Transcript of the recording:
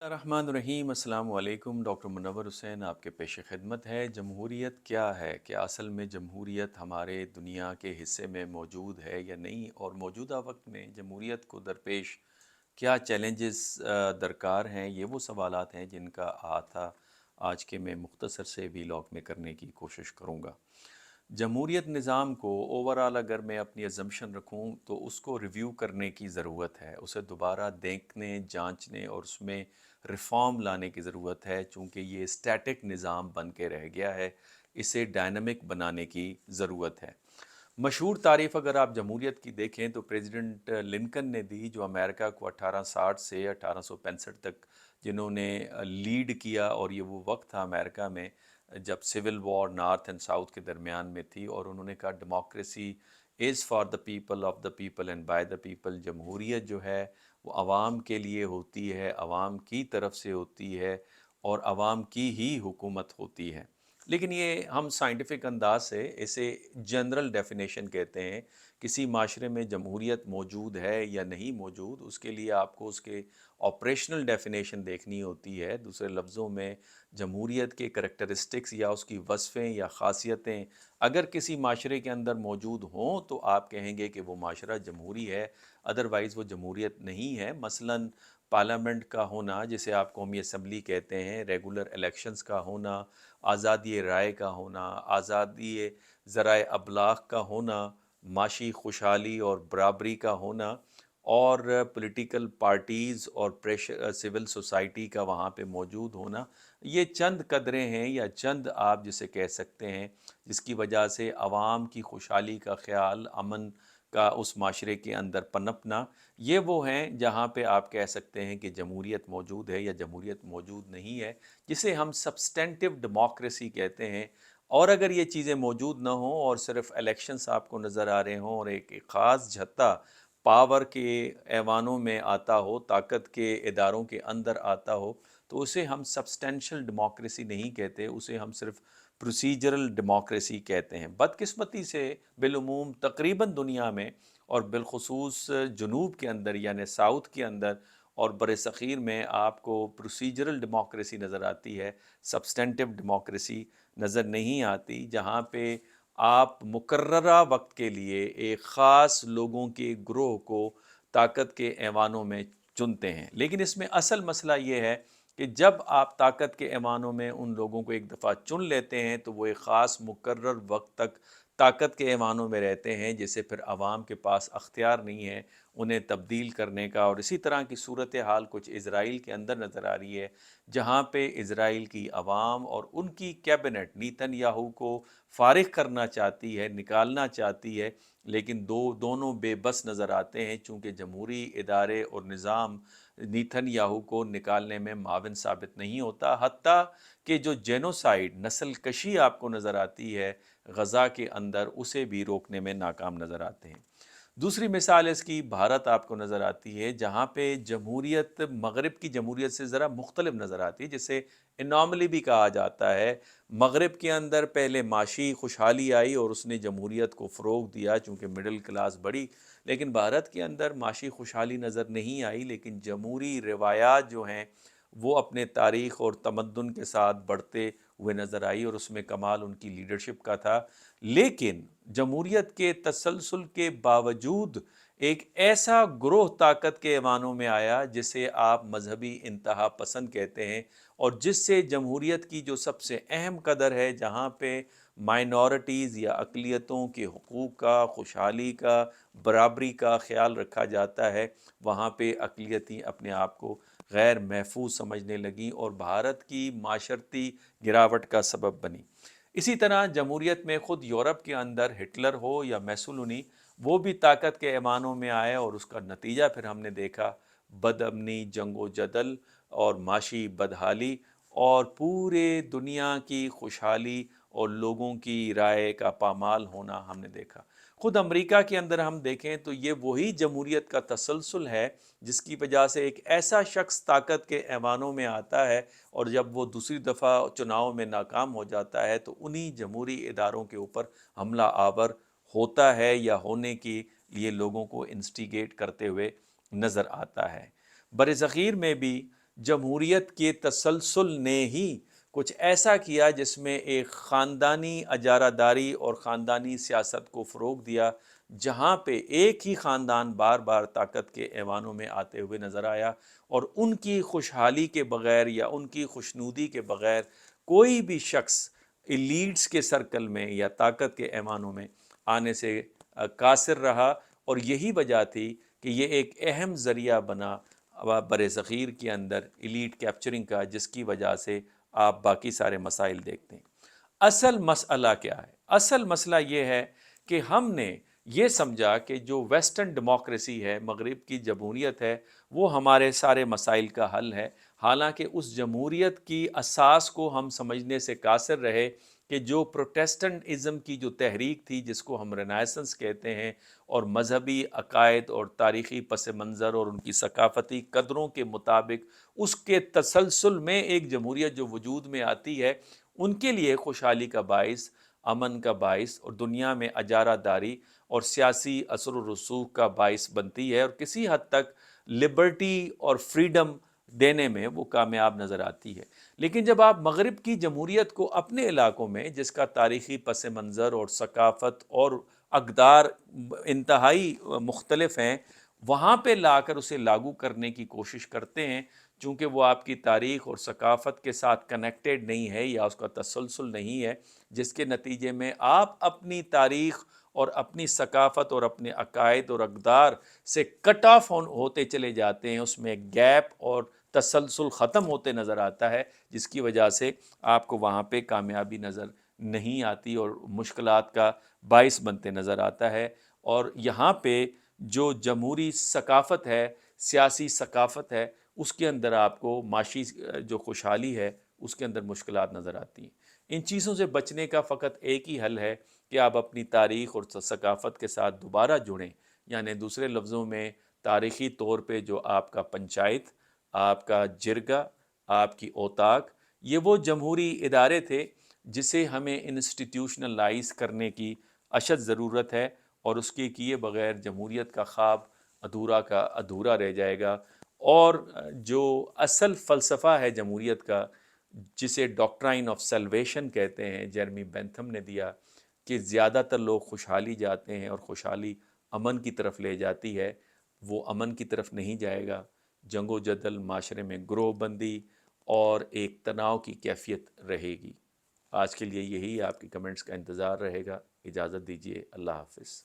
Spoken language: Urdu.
الرحمن الرحیم السلام علیکم۔ ڈاکٹر منور حسین آپ کے پیش خدمت ہے۔ جمہوریت کیا ہے؟ کیا اصل میں جمہوریت ہمارے دنیا کے حصے میں موجود ہے یا نہیں؟ اور موجودہ وقت میں جمہوریت کو درپیش کیا چیلنجز درکار ہیں؟ یہ وہ سوالات ہیں جن کا احاطہ آج کے میں مختصر سے ویلاگ میں کرنے کی کوشش کروں گا۔ جمہوریت نظام کو اوورآل اگر میں اپنی ازمپشن رکھوں تو اس کو ریویو کرنے کی ضرورت ہے، اسے دوبارہ دیکھنے، جانچنے اور اس میں ریفارم لانے کی ضرورت ہے، چونکہ یہ اسٹیٹک نظام بن کے رہ گیا ہے، اسے ڈائنامک بنانے کی ضرورت ہے۔ مشہور تعریف اگر آپ جمہوریت کی دیکھیں تو پریزیڈنٹ لنکن نے دی، جو امریکہ کو 1860 سے 1865 تک جنہوں نے لیڈ کیا، اور یہ وہ وقت تھا امریکہ میں جب civil war north and south کے درمیان میں تھی، اور انہوں نے کہا democracy is for the people, of the people and by the people. جمہوریت جو ہے وہ عوام کے لیے ہوتی ہے، عوام کی طرف سے ہوتی ہے، اور عوام کی ہی حکومت ہوتی ہے۔ لیکن یہ ہم سائنٹیفک انداز سے اسے جنرل ڈیفینیشن کہتے ہیں۔ کسی معاشرے میں جمہوریت موجود ہے یا نہیں موجود، اس کے لیے آپ کو اس کے آپریشنل ڈیفینیشن دیکھنی ہوتی ہے۔ دوسرے لفظوں میں جمہوریت کے کریکٹرسٹکس یا اس کی وصفیں یا خاصیتیں اگر کسی معاشرے کے اندر موجود ہوں تو آپ کہیں گے کہ وہ معاشرہ جمہوری ہے، ادروائز وہ جمہوریت نہیں ہے۔ مثلاً پارلیمنٹ کا ہونا، جسے آپ قومی اسمبلی کہتے ہیں، ریگولر الیکشنز کا ہونا، آزادی رائے کا ہونا، آزادی ذرائع ابلاغ کا ہونا، معاشی خوشحالی اور برابری کا ہونا، اور پولیٹیکل پارٹیز اور پریشر سول سوسائٹی کا وہاں پہ موجود ہونا، یہ چند قدریں ہیں یا چند آپ جسے کہہ سکتے ہیں جس کی وجہ سے عوام کی خوشحالی کا خیال، امن کا اس معاشرے کے اندر پنپنا، یہ وہ ہیں جہاں پہ آپ کہہ سکتے ہیں کہ جمہوریت موجود ہے یا جمہوریت موجود نہیں ہے، جسے ہم سبسٹینٹیو ڈیموکریسی کہتے ہیں۔ اور اگر یہ چیزیں موجود نہ ہوں اور صرف الیکشنز آپ کو نظر آ رہے ہوں اور ایک خاص جھتہ پاور کے ایوانوں میں آتا ہو، طاقت کے اداروں کے اندر آتا ہو، تو اسے ہم سبسٹینشل ڈیموکریسی نہیں کہتے، اسے ہم صرف پروسیجرل ڈیموکریسی کہتے ہیں۔ بدقسمتی سے بالعموم تقریباً دنیا میں اور بالخصوص جنوب کے اندر یعنی ساؤتھ کے اندر اور بر صغیر میں آپ کو پروسیجرل ڈیموکریسی نظر آتی ہے، سبسٹینٹیو ڈیموکریسی نظر نہیں آتی، جہاں پہ آپ مقررہ وقت کے لیے ایک خاص لوگوں کے گروہ کو طاقت کے ایوانوں میں چنتے ہیں۔ لیکن اس میں اصل مسئلہ یہ ہے کہ جب آپ طاقت کے ایوانوں میں ان لوگوں کو ایک دفعہ چن لیتے ہیں تو وہ ایک خاص مقرر وقت تک طاقت کے ایوانوں میں رہتے ہیں، جسے پھر عوام کے پاس اختیار نہیں ہے انہیں تبدیل کرنے کا۔ اور اسی طرح کی صورتحال کچھ اسرائیل کے اندر نظر آ رہی ہے، جہاں پہ اسرائیل کی عوام اور ان کی کیبنٹ نیتن یاہو کو فارغ کرنا چاہتی ہے، نکالنا چاہتی ہے، لیکن دونوں بے بس نظر آتے ہیں، چونکہ جمہوری ادارے اور نظام نیتن یاہو کو نکالنے میں معاون ثابت نہیں ہوتا، حتیٰ کہ جو جینوسائیڈ نسل کشی آپ کو نظر آتی ہے غزہ کے اندر، اسے بھی روکنے میں ناکام نظر آتے ہیں۔ دوسری مثال اس کی بھارت آپ کو نظر آتی ہے، جہاں پہ جمہوریت مغرب کی جمہوریت سے ذرا مختلف نظر آتی ہے، جسے اناملی بھی کہا جاتا ہے۔ مغرب کے اندر پہلے معاشی خوشحالی آئی اور اس نے جمہوریت کو فروغ دیا چونکہ مڈل کلاس بڑھی، لیکن بھارت کے اندر معاشی خوشحالی نظر نہیں آئی، لیکن جمہوری روایات جو ہیں وہ اپنے تاریخ اور تمدن کے ساتھ بڑھتے ہوئے نظر آئی، اور اس میں کمال ان کی لیڈرشپ کا تھا۔ لیکن جمہوریت کے تسلسل کے باوجود ایک ایسا گروہ طاقت کے ایوانوں میں آیا جسے آپ مذہبی انتہا پسند کہتے ہیں، اور جس سے جمہوریت کی جو سب سے اہم قدر ہے، جہاں پہ مائنورٹیز یا اقلیتوں کے حقوق کا، خوشحالی کا، برابری کا خیال رکھا جاتا ہے، وہاں پہ اقلیتیں اپنے آپ کو غیر محفوظ سمجھنے لگیں اور بھارت کی معاشرتی گراوٹ کا سبب بنی۔ اسی طرح جمہوریت میں خود یورپ کے اندر ہٹلر ہو یا میسولونی، وہ بھی طاقت کے ایوانوں میں آئے، اور اس کا نتیجہ پھر ہم نے دیکھا بد امنی، جنگ و جدل اور معاشی بدحالی، اور پورے دنیا کی خوشحالی اور لوگوں کی رائے کا پامال ہونا ہم نے دیکھا۔ خود امریکہ کے اندر ہم دیکھیں تو یہ وہی جمہوریت کا تسلسل ہے جس کی وجہ سے ایک ایسا شخص طاقت کے ایوانوں میں آتا ہے، اور جب وہ دوسری دفعہ چناؤ میں ناکام ہو جاتا ہے تو انہی جمہوری اداروں کے اوپر حملہ آور ہوتا ہے یا ہونے کے لیے لوگوں کو انسٹیگیٹ کرتے ہوئے نظر آتا ہے۔ برصغیر میں بھی جمہوریت کے تسلسل نے ہی کچھ ایسا کیا جس میں ایک خاندانی اجارہ داری اور خاندانی سیاست کو فروغ دیا، جہاں پہ ایک ہی خاندان بار بار طاقت کے ایوانوں میں آتے ہوئے نظر آیا، اور ان کی خوشحالی کے بغیر یا ان کی خوشنودی کے بغیر کوئی بھی شخص ایلیٹس کے سرکل میں یا طاقت کے ایوانوں میں آنے سے قاصر رہا، اور یہی وجہ تھی کہ یہ ایک اہم ذریعہ بنا بر صغیر کے اندر ایلیٹ کیپچرنگ کا، جس کی وجہ سے آپ باقی سارے مسائل دیکھتے ہیں۔ اصل مسئلہ کیا ہے؟ اصل مسئلہ یہ ہے کہ ہم نے یہ سمجھا کہ جو ویسٹرن ڈیموکریسی ہے، مغرب کی جمہوریت ہے، وہ ہمارے سارے مسائل کا حل ہے، حالانکہ اس جمہوریت کی اساس کو ہم سمجھنے سے قاصر رہے کہ جو پروٹیسٹنٹ ازم کی جو تحریک تھی، جس کو ہم رینائسنس کہتے ہیں، اور مذہبی عقائد اور تاریخی پس منظر اور ان کی ثقافتی قدروں کے مطابق اس کے تسلسل میں ایک جمہوریت جو وجود میں آتی ہے، ان کے لیے خوشحالی کا باعث، امن کا باعث، اور دنیا میں اجارہ داری اور سیاسی اثر و رسوخ کا باعث بنتی ہے، اور کسی حد تک لبرٹی اور فریڈم دینے میں وہ کامیاب نظر آتی ہے۔ لیکن جب آپ مغرب کی جمہوریت کو اپنے علاقوں میں، جس کا تاریخی پس منظر اور ثقافت اور اقدار انتہائی مختلف ہیں، وہاں پہ لا کر اسے لاگو کرنے کی کوشش کرتے ہیں، چونکہ وہ آپ کی تاریخ اور ثقافت کے ساتھ کنیکٹڈ نہیں ہے یا اس کا تسلسل نہیں ہے، جس کے نتیجے میں آپ اپنی تاریخ اور اپنی ثقافت اور اپنے عقائد اور اقدار سے کٹ آف ہوتے چلے جاتے ہیں، اس میں گیپ اور تسلسل ختم ہوتے نظر آتا ہے، جس کی وجہ سے آپ کو وہاں پہ کامیابی نظر نہیں آتی اور مشکلات کا باعث بنتے نظر آتا ہے۔ اور یہاں پہ جو جمہوری ثقافت ہے، سیاسی ثقافت ہے، اس کے اندر آپ کو معاشی جو خوشحالی ہے اس کے اندر مشکلات نظر آتی ہیں۔ ان چیزوں سے بچنے کا فقط ایک ہی حل ہے کہ آپ اپنی تاریخ اور ثقافت کے ساتھ دوبارہ جڑیں، یعنی دوسرے لفظوں میں تاریخی طور پہ جو آپ کا پنچایت، آپ کا جرگہ، آپ کی اوطاق، یہ وہ جمہوری ادارے تھے جسے ہمیں انسٹیٹیوشنلائز کرنے کی اشد ضرورت ہے، اور اس کے کیے بغیر جمہوریت کا خواب ادھورا کا ادھورا رہ جائے گا۔ اور جو اصل فلسفہ ہے جمہوریت کا، جسے ڈاکٹرائن آف سیلویشن کہتے ہیں، جیرمی بینتھم نے دیا، کہ زیادہ تر لوگ خوشحالی جاتے ہیں اور خوشحالی امن کی طرف لے جاتی ہے، وہ امن کی طرف نہیں جائے گا۔ جنگ و جدل، معاشرے میں گروہ بندی اور ایک تناؤ کی کیفیت رہے گی۔ آج کے لیے یہی آپ کی کمنٹس کا انتظار رہے گا۔ اجازت دیجیے، اللہ حافظ۔